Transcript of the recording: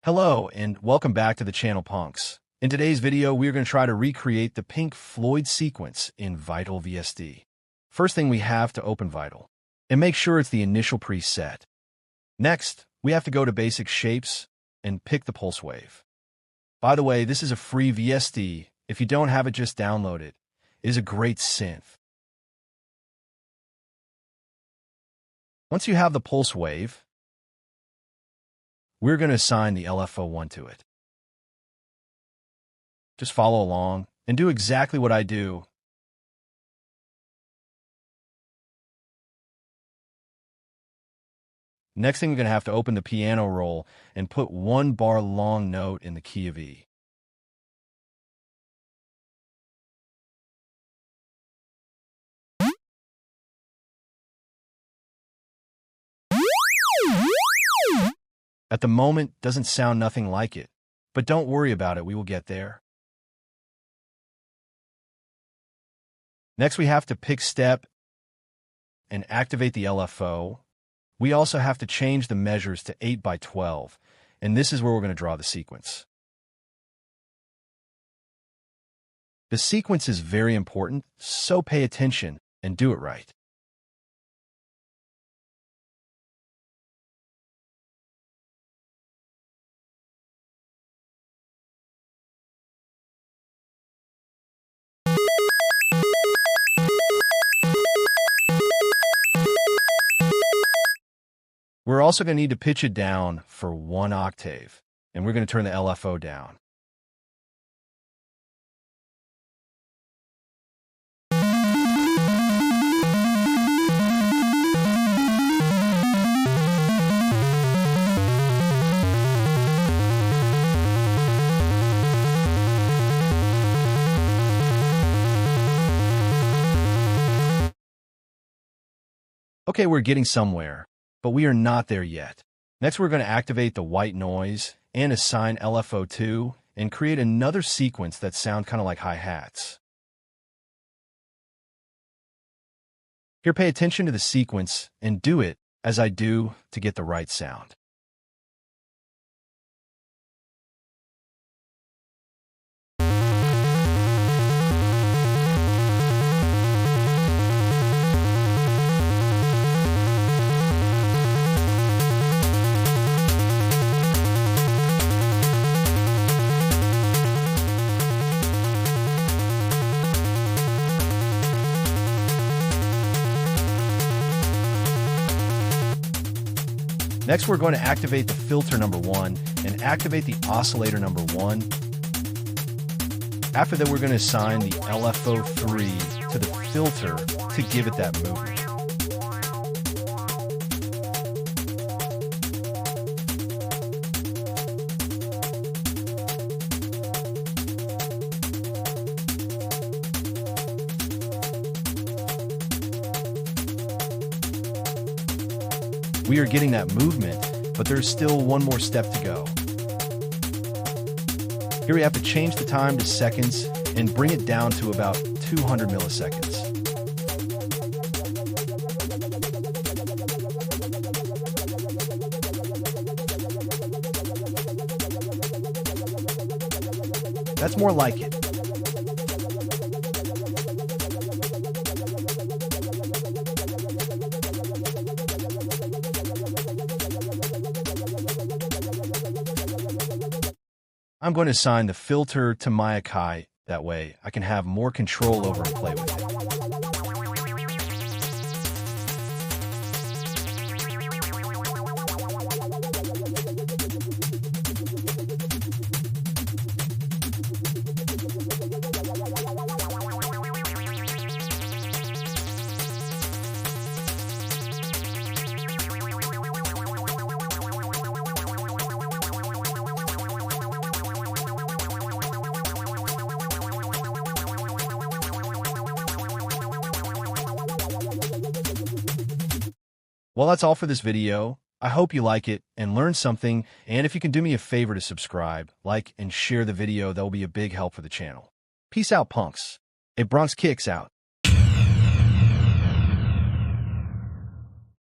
Hello, and welcome back to the channel, Punks. In today's video, we're going to try to recreate the Pink Floyd sequence in Vital VST. First thing, we have to open Vital, and make sure it's the initial preset. Next, we have to go to Basic Shapes and pick the pulse wave. By the way, this is a free VST. If you don't have it, just download it. It is a great synth. Once you have the pulse wave, we're going to assign the LFO1 to it. Just follow along and do exactly what I do. Next thing, we're going to have to open the piano roll and put 1 bar long note in the key of E. At the moment, doesn't sound nothing like it, but don't worry about it, we will get there. Next, we have to pick step and activate the LFO. We also have to change the measures to 8x12, and this is where we're going to draw the sequence. The sequence is very important, so pay attention and do it right. We're also going to need to pitch it down for 1 octave, and we're going to turn the LFO down. Okay, we're getting somewhere, but we are not there yet. Next, we're going to activate the white noise and assign LFO2 and create another sequence that sound kind of like hi-hats. Here, pay attention to the sequence and do it as I do to get the right sound. Next, we're going to activate the filter number 1 and activate the oscillator number 1. After that, we're going to assign the LFO3 to the filter to give it that movement. We are getting that movement, but there's still one more step to go. Here we have to change the time to seconds and bring it down to about 200 milliseconds. That's more like it. I'm going to assign the filter to my Akai. That way, I can have more control over and play with it. Well, that's all for this video. I hope you like it and learn something, and if you can do me a favor to subscribe, like, and share the video, that will be a big help for the channel. Peace out, punks. A Bronx Kicks out.